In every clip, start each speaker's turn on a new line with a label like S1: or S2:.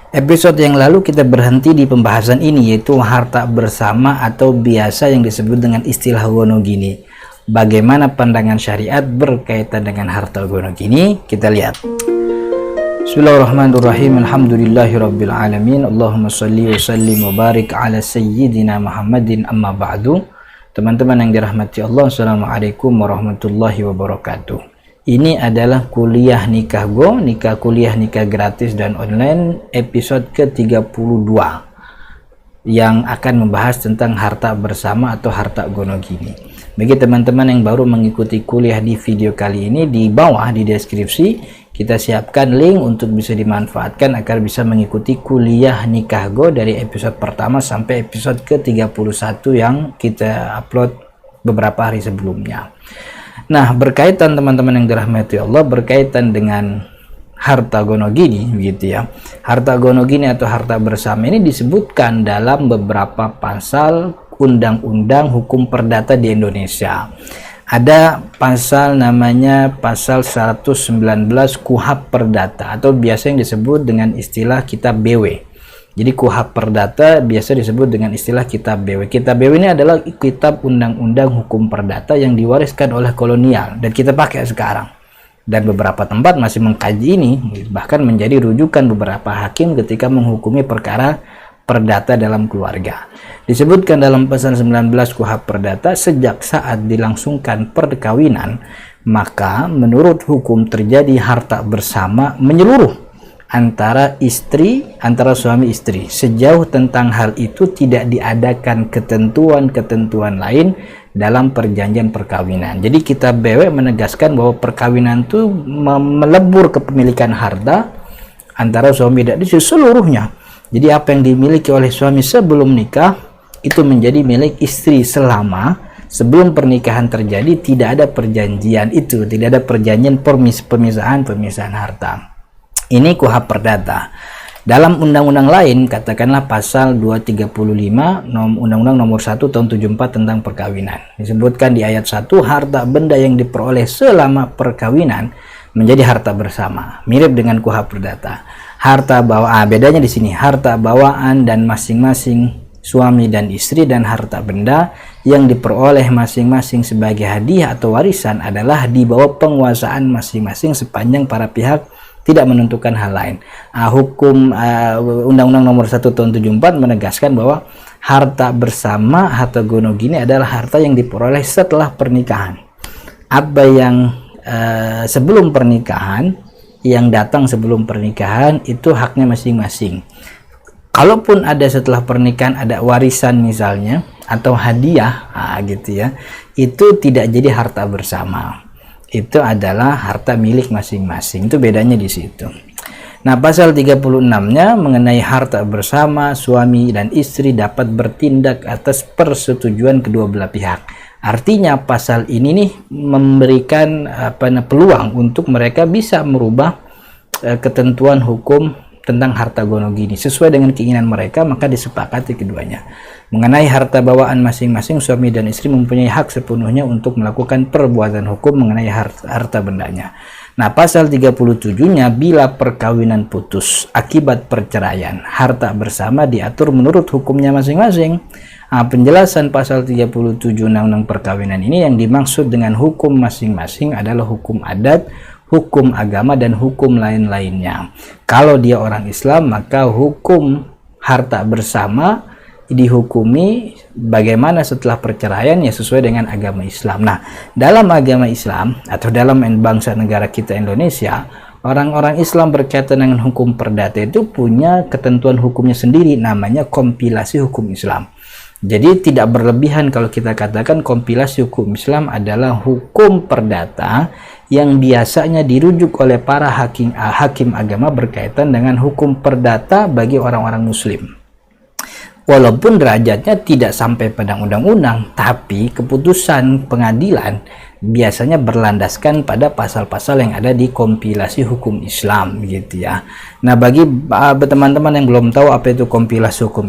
S1: Episode yang lalu kita berhenti di pembahasan ini, yaitu harta bersama atau biasa yang disebut dengan istilah gonogini. Bagaimana pandangan syariat berkaitan dengan harta gonogini? Kita lihat. Bismillahirrahmanirrahim. Alhamdulillahirabbil alamin. Allahumma shalli wa sallim wa barik ala sayyidina Muhammadin, amma ba'du. Teman-teman yang dirahmati Allah, assalamualaikum warahmatullahi wabarakatuh. Ini adalah kuliah nikah kuliah nikah gratis dan online episode ke-32 yang akan membahas tentang harta bersama atau harta gonogini. Bagi teman-teman yang baru mengikuti kuliah di video kali ini, di bawah di deskripsi kita siapkan link untuk bisa dimanfaatkan agar bisa mengikuti kuliah nikah dari episode pertama sampai episode ke-31 yang kita upload beberapa hari sebelumnya. Nah, berkaitan teman-teman yang dirahmati Allah, berkaitan dengan harta gonogini, begitu ya. Harta gonogini atau harta bersama ini disebutkan dalam beberapa pasal undang-undang hukum perdata di Indonesia. Ada pasal namanya pasal 119 KUHP Perdata atau biasa yang disebut dengan istilah Kitab BW. Jadi KUHP Perdata biasa disebut dengan istilah Kitab BW. Kitab BW ini adalah kitab undang-undang hukum perdata yang diwariskan oleh kolonial dan kita pakai sekarang. Dan beberapa tempat masih mengkaji ini, bahkan menjadi rujukan beberapa hakim ketika menghukumi perkara perdata dalam keluarga. Disebutkan dalam pasal 19 KUHP Perdata, sejak saat dilangsungkan perkawinan, maka menurut hukum terjadi harta bersama menyeluruh antara suami istri, sejauh tentang hal itu tidak diadakan ketentuan-ketentuan lain dalam perjanjian perkawinan. Jadi Kitab BW menegaskan bahwa perkawinan itu melebur kepemilikan harta antara suami dan istri seluruhnya. Jadi apa yang dimiliki oleh suami sebelum nikah itu menjadi milik istri selama sebelum pernikahan terjadi tidak ada perjanjian itu, tidak ada perjanjian pemisahan harta. Ini KUHP Perdata. Dalam undang-undang lain, katakanlah pasal 235 Undang-Undang nomor 1 tahun 74 tentang perkawinan. Disebutkan di ayat 1, harta benda yang diperoleh selama perkawinan menjadi harta bersama. Mirip dengan KUHP Perdata. Harta bawaan, bedanya di sini, harta bawaan dan masing-masing suami dan istri dan harta benda yang diperoleh masing-masing sebagai hadiah atau warisan adalah di bawah penguasaan masing-masing sepanjang para pihak tidak menentukan hal lain. Hukum Undang-Undang nomor 1 tahun 74 menegaskan bahwa harta bersama, harta gonogini adalah harta yang diperoleh setelah pernikahan. Apa yang sebelum pernikahan, yang datang sebelum pernikahan itu haknya masing-masing. Kalaupun ada setelah pernikahan ada warisan misalnya atau hadiah, gitu ya, itu tidak jadi harta bersama. Itu adalah harta milik masing-masing. Itu bedanya di situ. Nah, pasal 36-nya mengenai harta bersama, suami dan istri dapat bertindak atas persetujuan kedua belah pihak. Artinya pasal ini nih memberikan peluang untuk mereka bisa merubah ketentuan hukum tentang harta gonogini sesuai dengan keinginan mereka, maka disepakati keduanya. Mengenai harta bawaan masing-masing, suami dan istri mempunyai hak sepenuhnya untuk melakukan perbuatan hukum mengenai harta bendanya. Nah, pasal 37-nya, bila perkawinan putus akibat perceraian, harta bersama diatur menurut hukumnya masing-masing. Penjelasan pasal 37 Undang-Undang Perkawinan ini, yang dimaksud dengan hukum masing-masing adalah hukum adat, hukum agama, dan hukum lain-lainnya. Kalau dia orang Islam, maka hukum harta bersama dihukumi bagaimana setelah perceraian ya sesuai dengan agama Islam. Nah, dalam agama Islam atau dalam bangsa negara kita Indonesia, orang-orang Islam berkaitan dengan hukum perdata itu punya ketentuan hukumnya sendiri, namanya kompilasi hukum Islam. Jadi tidak berlebihan kalau kita katakan kompilasi hukum Islam adalah hukum perdata yang biasanya dirujuk oleh para hakim agama berkaitan dengan hukum perdata bagi orang-orang muslim. Walaupun derajatnya tidak sampai pada undang-undang, tapi keputusan pengadilan biasanya berlandaskan pada pasal-pasal yang ada di kompilasi hukum Islam, gitu ya. Nah, bagi teman-teman yang belum tahu apa itu kompilasi hukum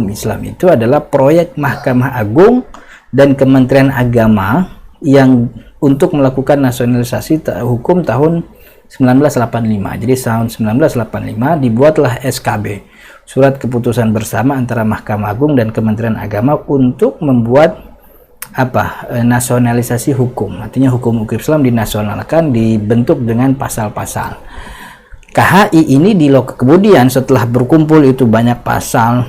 S1: Islam itu adalah proyek Mahkamah Agung dan Kementerian Agama yang untuk melakukan nasionalisasi hukum tahun 1985. Jadi tahun 1985 dibuatlah SKB, Surat Keputusan Bersama antara Mahkamah Agung dan Kementerian Agama untuk membuat nasionalisasi hukum. Artinya hukum Islam dinasionalkan, dibentuk dengan pasal-pasal. KHI ini kemudian setelah berkumpul itu banyak pasal,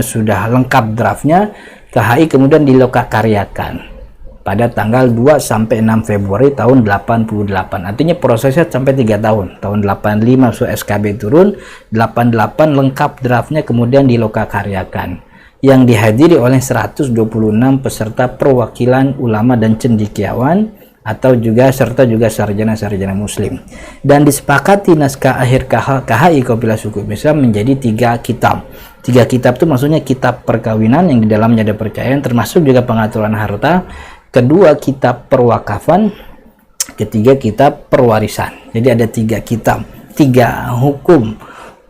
S1: sudah lengkap draftnya, KHI kemudian dilokakaryakan pada tanggal 2 sampai 6 Februari tahun 88. Artinya prosesnya sampai 3 tahun. Tahun 85 SKB turun, 88 lengkap draftnya kemudian dilokakaryakan, yang dihadiri oleh 126 peserta perwakilan ulama dan cendekiawan atau serta juga sarjana-sarjana muslim, dan disepakati naskah akhir KHI Kompilasi Hukum Islam menjadi 3 kitab. 3 kitab itu maksudnya kitab perkawinan yang di dalamnya ada perceraian termasuk juga pengaturan harta, kedua kitab perwakafan, ketiga kitab perwarisan. Jadi ada 3 kitab, 3 hukum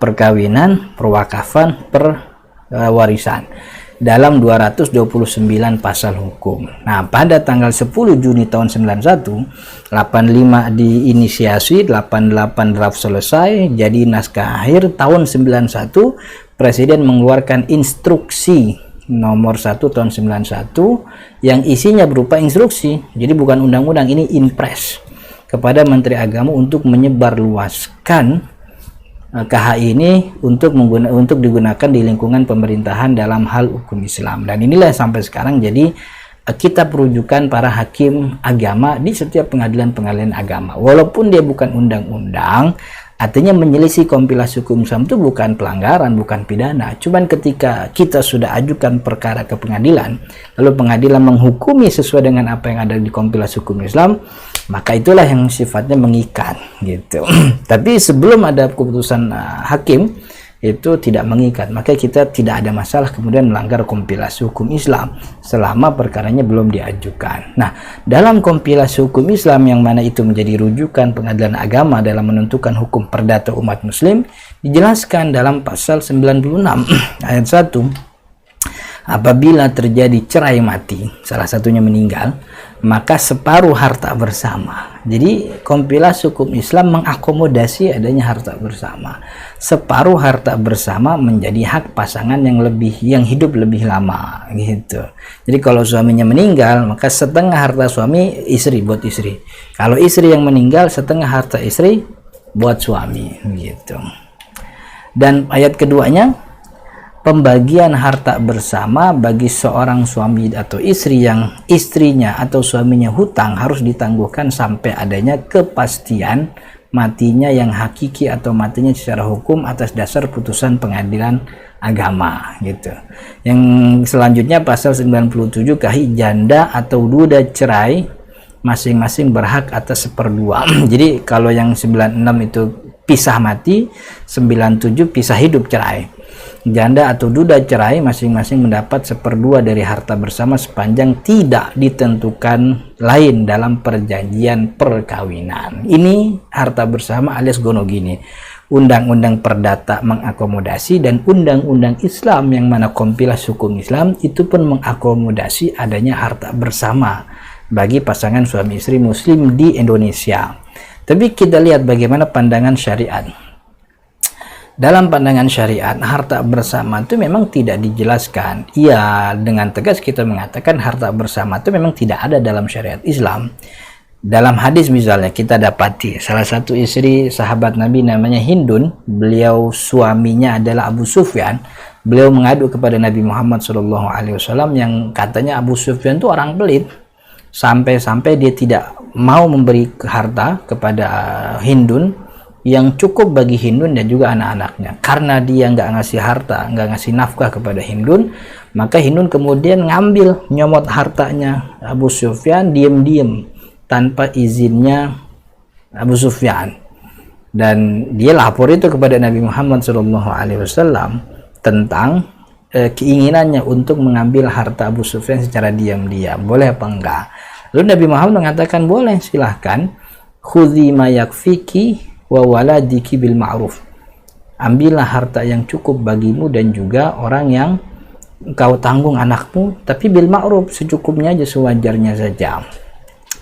S1: perkawinan, perwakafan, perwarisan dalam 229 pasal hukum. Nah, pada tanggal 10 Juni tahun 91, 85 diinisiasi, 88 draft selesai, jadi naskah akhir. Tahun 91 Presiden mengeluarkan instruksi nomor 1 tahun 91 yang isinya berupa instruksi, jadi bukan undang-undang, ini impres, kepada Menteri Agama untuk menyebarluaskan KHI ini untuk digunakan di lingkungan pemerintahan dalam hal hukum Islam. Dan inilah sampai sekarang jadi kitab rujukan para hakim agama di setiap pengadilan agama. Walaupun dia bukan undang-undang, artinya menyelisih kompilasi hukum Islam itu bukan pelanggaran, bukan pidana. Cuman ketika kita sudah ajukan perkara ke pengadilan, lalu pengadilan menghukumi sesuai dengan apa yang ada di kompilasi hukum Islam, maka itulah yang sifatnya mengikat gitu. Tapi sebelum ada keputusan hakim itu tidak mengikat, maka kita tidak ada masalah kemudian melanggar kompilasi hukum Islam selama perkaranya belum diajukan. Nah, dalam kompilasi hukum Islam yang mana itu menjadi rujukan pengadilan agama dalam menentukan hukum perdata umat muslim, dijelaskan dalam pasal 96 ayat 1, apabila terjadi cerai mati, salah satunya meninggal, maka separuh harta bersama. Jadi kompilasi hukum Islam mengakomodasi adanya harta bersama. Separuh harta bersama menjadi hak pasangan yang hidup lebih lama gitu. Jadi kalau suaminya meninggal, maka setengah harta suami buat istri. Kalau istri yang meninggal, setengah harta istri buat suami gitu. Dan ayat keduanya, pembagian harta bersama bagi seorang suami atau istri yang istrinya atau suaminya hutang harus ditangguhkan sampai adanya kepastian matinya yang hakiki atau matinya secara hukum atas dasar putusan pengadilan agama gitu. Yang selanjutnya pasal 97, KHI janda atau duda cerai masing-masing berhak atas 1/2. Jadi kalau yang 96 itu pisah mati, 97 pisah hidup cerai. Janda atau duda cerai masing-masing mendapat 1/2 dari harta bersama sepanjang tidak ditentukan lain dalam perjanjian perkawinan. Ini harta bersama alias gonogini. Undang-undang perdata mengakomodasi, dan undang-undang Islam yang mana kompilasi hukum Islam itu pun mengakomodasi adanya harta bersama bagi pasangan suami istri muslim di Indonesia. Tapi kita lihat bagaimana pandangan syariat. Dalam pandangan syariat, harta bersama itu memang tidak dijelaskan. Iya, dengan tegas kita mengatakan harta bersama itu memang tidak ada dalam syariat Islam. Dalam hadis misalnya kita dapati salah satu istri sahabat Nabi namanya Hindun, beliau suaminya adalah Abu Sufyan. Beliau mengadu kepada Nabi Muhammad SAW yang katanya Abu Sufyan itu orang pelit. Sampai-sampai dia tidak mau memberi harta kepada Hindun yang cukup bagi Hindun dan juga anak-anaknya. Karena dia nggak ngasih harta, nggak ngasih nafkah kepada Hindun, maka Hindun kemudian nyomot hartanya Abu Sufyan diam-diam tanpa izinnya Abu Sufyan, dan dia lapor itu kepada Nabi Muhammad SAW tentang keinginannya untuk mengambil harta Abu Sufyan secara diam-diam, boleh apa enggak. Lalu Nabi Muhammad mengatakan boleh, silahkan, khudhi ma yakfiki wa waladiki bil ma'ruf, ambillah harta yang cukup bagimu dan juga orang yang engkau tanggung anakmu, tapi bil ma'ruf, secukupnya aja, sewajarnya saja.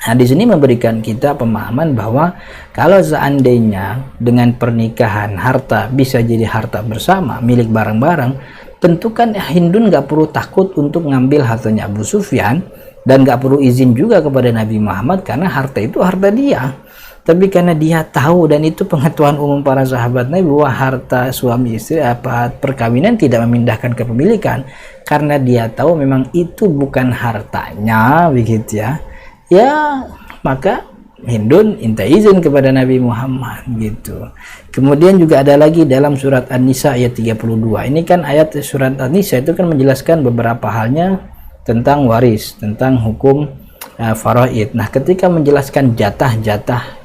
S1: Nah, di sini memberikan kita pemahaman bahwa kalau seandainya dengan pernikahan harta bisa jadi harta bersama, milik bareng-bareng, tentu kan Hindun nggak perlu takut untuk ngambil hartanya Abu Sufyan dan nggak perlu izin juga kepada Nabi Muhammad karena harta itu harta dia. Tapi karena dia tahu, dan itu pengetahuan umum para sahabat Nabi, bahwa harta suami istri perkawinan tidak memindahkan kepemilikan, karena dia tahu memang itu bukan hartanya, begitu ya. Ya, maka Hindun minta izin kepada Nabi Muhammad gitu. Kemudian juga ada lagi dalam surat An-Nisa ayat 32. Ini kan ayat surat An-Nisa itu kan menjelaskan beberapa halnya tentang waris, tentang hukum faraid. Nah, ketika menjelaskan jatah-jatah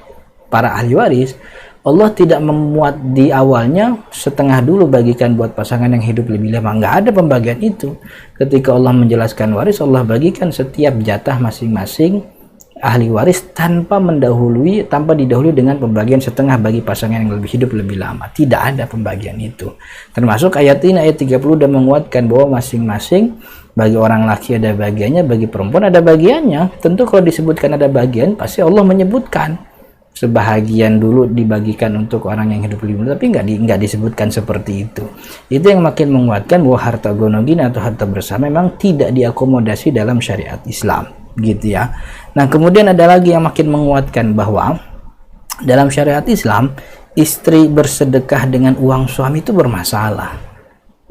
S1: para ahli waris, Allah tidak memuat di awalnya setengah dulu bagikan buat pasangan yang hidup lebih lama. Nggak ada pembagian itu. Ketika Allah menjelaskan waris, Allah bagikan setiap jatah masing-masing ahli waris tanpa didahului dengan pembagian setengah bagi pasangan yang lebih hidup lebih lama. Tidak ada pembagian itu. Termasuk ayat ini, ayat 30 sudah menguatkan bahwa masing-masing, bagi orang laki ada bagiannya, bagi perempuan ada bagiannya. Tentu kalau disebutkan ada bagian, pasti Allah menyebutkan sebahagian dulu dibagikan untuk orang yang hidup lebih lama, tapi nggak disebutkan seperti itu. Itu yang makin menguatkan bahwa harta gonogin atau harta bersama memang tidak diakomodasi dalam syariat Islam, gitu ya. Nah, kemudian ada lagi yang makin menguatkan bahwa dalam syariat Islam istri bersedekah dengan uang suami itu bermasalah.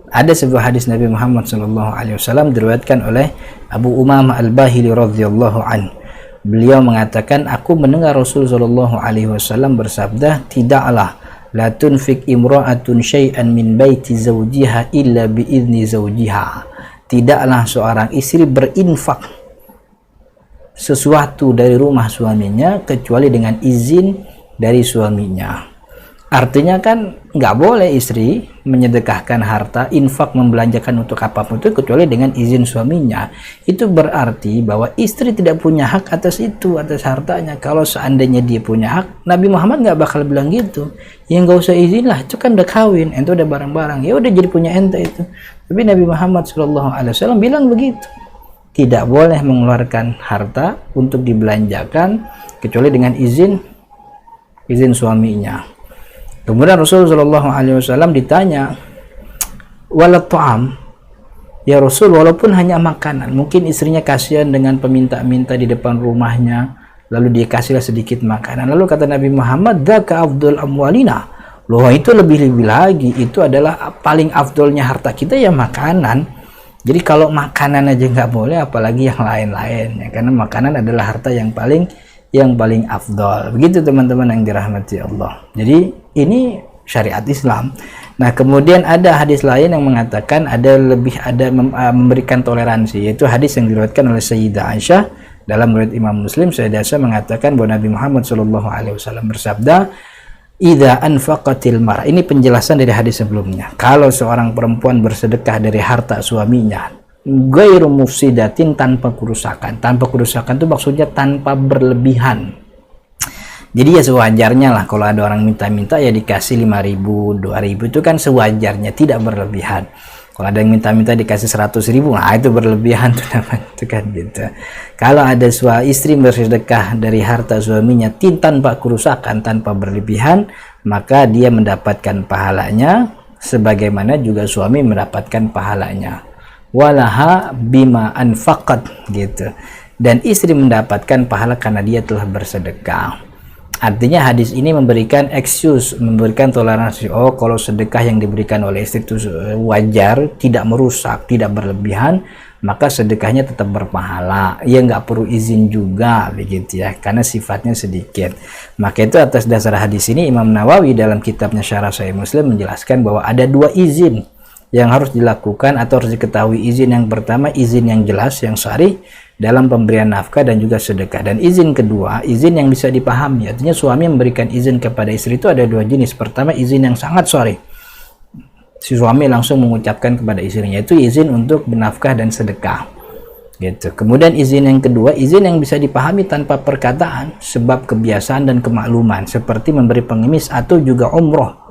S1: Ada sebuah hadis Nabi Muhammad SAW diriwayatkan oleh Abu Umamah Al-Bahili radhiyallahu anhu. Beliau mengatakan, aku mendengar Rasul SAW bersabda, tidaklah la tunfik imra'atun syai'an min baiti zawjiha illa biizni zawjiha. Tidaklah seorang istri berinfak sesuatu dari rumah suaminya kecuali dengan izin dari suaminya. Artinya kan nggak boleh istri menyedekahkan harta, infak, membelanjakan untuk apapun itu kecuali dengan izin suaminya. Itu berarti bahwa istri tidak punya hak atas itu, atas hartanya. Kalau seandainya dia punya hak, Nabi Muhammad nggak bakal bilang gitu. Ya nggak usah izin lah, itu kan udah kawin, ente udah bareng-bareng, ya udah jadi punya ente itu. Tapi Nabi Muhammad SAW bilang begitu. Tidak boleh mengeluarkan harta untuk dibelanjakan kecuali dengan izin suaminya. Kemudian Rasulullah SAW ditanya, walat ta'am, ya Rasul, walaupun hanya makanan, mungkin istrinya kasihan dengan peminta-minta di depan rumahnya, lalu dia kasihlah sedikit makanan. Lalu kata Nabi Muhammad, dzaka afdal amwalina, loh itu lebih-lebih lagi, itu adalah paling afdolnya harta kita ya makanan. Jadi kalau makanan aja nggak boleh, apalagi yang lain-lain ya, karena makanan adalah harta yang paling afdol. Begitu teman-teman yang dirahmati Allah. Jadi ini syariat Islam. Nah, kemudian ada hadis lain yang mengatakan ada memberikan toleransi, yaitu hadis yang diriwayatkan oleh Sayyidah Aisyah dalam riwayat Imam Muslim. Sayyidah Aisyah mengatakan bahwa Nabi Muhammad SAW bersabda, idza anfaqatil mar'ah, ini penjelasan dari hadis sebelumnya, kalau seorang perempuan bersedekah dari harta suaminya ghairu mufsidatin, tanpa kerusakan itu maksudnya tanpa berlebihan. Jadi ya sewajarnya lah, kalau ada orang minta-minta ya dikasih 5.000, 2.000, itu kan sewajarnya, tidak berlebihan. Kalau ada yang minta-minta dikasih 100.000, nah itu berlebihan tuh namanya, itu kan gitu. Kalau ada istri bersedekah dari harta suaminya tanpa kerusakan, tanpa berlebihan, maka dia mendapatkan pahalanya sebagaimana juga suami mendapatkan pahalanya. Walaha bima anfaqat, gitu. Dan istri mendapatkan pahala karena dia telah bersedekah. Artinya hadis ini memberikan excuse, memberikan toleransi. Oh, kalau sedekah yang diberikan oleh istri itu wajar, tidak merusak, tidak berlebihan, maka sedekahnya tetap berpahala. Ya nggak perlu izin juga, begitu ya, karena sifatnya sedikit. Maka itu atas dasar hadis ini Imam Nawawi dalam kitabnya Syarah Sahih Muslim menjelaskan bahwa ada dua izin yang harus dilakukan atau harus diketahui. Izin yang pertama, izin yang jelas, yang sharih dalam pemberian nafkah dan juga sedekah. Dan izin kedua, izin yang bisa dipahami. Artinya suami memberikan izin kepada istri itu ada dua jenis. Pertama, izin yang sangat sharih, si suami langsung mengucapkan kepada istrinya, itu izin untuk bernafkah dan sedekah, gitu. Kemudian izin yang kedua, izin yang bisa dipahami tanpa perkataan, sebab kebiasaan dan kemakluman, seperti memberi pengemis atau juga umroh,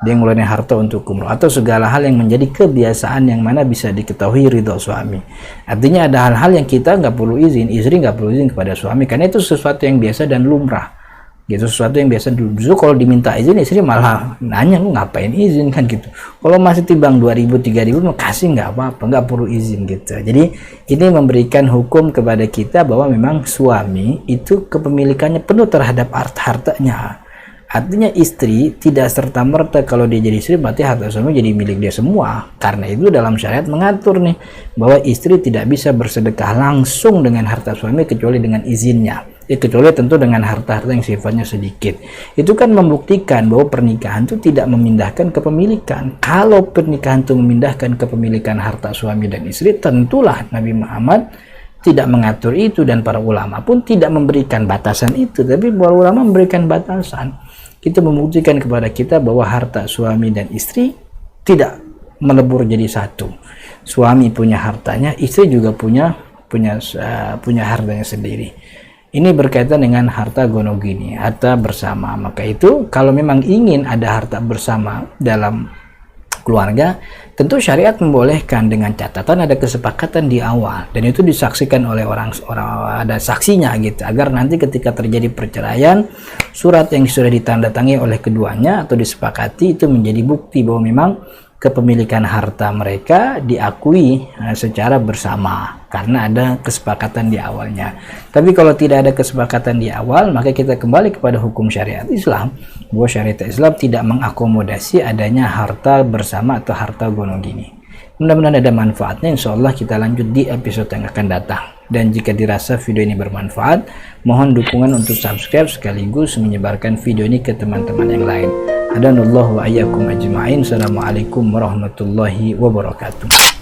S1: dia ngeluarin harta untuk umroh, atau segala hal yang menjadi kebiasaan yang mana bisa diketahui ridho suami. Artinya ada hal-hal yang kita nggak perlu izin, istri nggak perlu izin kepada suami, karena itu sesuatu yang biasa dan lumrah gitu, sesuatu yang biasa. Justru kalau diminta izin, istri malah nanya, lu ngapain izin kan gitu. Kalau masih timbang 2.000 3.000 mau kasih nggak apa-apa, nggak perlu izin gitu. Jadi ini memberikan hukum kepada kita bahwa memang suami itu kepemilikannya penuh terhadap harta-hartanya. Artinya istri tidak serta-merta kalau dia jadi istri berarti harta suami jadi milik dia semua. Karena itu dalam syariat mengatur nih bahwa istri tidak bisa bersedekah langsung dengan harta suami kecuali dengan izinnya. Kecuali tentu dengan harta-harta yang sifatnya sedikit. Itu kan membuktikan bahwa pernikahan itu tidak memindahkan kepemilikan. Kalau pernikahan itu memindahkan kepemilikan harta suami dan istri, tentulah Nabi Muhammad tidak mengatur itu, dan para ulama pun tidak memberikan batasan itu. Tapi para ulama memberikan batasan. Itu membuktikan kepada kita bahwa harta suami dan istri tidak melebur jadi satu. Suami punya hartanya, istri juga punya hartanya sendiri. Ini berkaitan dengan harta gonogini, harta bersama. Maka itu kalau memang ingin ada harta bersama dalam keluarga, tentu syariat membolehkan dengan catatan ada kesepakatan di awal, dan itu disaksikan oleh orang ada saksinya gitu, agar nanti ketika terjadi perceraian, surat yang sudah ditandatangani oleh keduanya atau disepakati itu menjadi bukti bahwa memang kepemilikan harta mereka diakui secara bersama karena ada kesepakatan di awalnya. Tapi kalau tidak ada kesepakatan di awal, maka kita kembali kepada hukum syariat Islam, bahwa syariat Islam tidak mengakomodasi adanya harta bersama atau harta gonogini. Mudah-mudahan ada manfaatnya. Insya Allah kita lanjut di episode yang akan datang. Dan jika dirasa video ini bermanfaat, mohon dukungan untuk subscribe sekaligus menyebarkan video ini ke teman-teman yang lain. Hadanallahu wa iyyakum ajma'in. Assalamualaikum warahmatullahi wabarakatuh.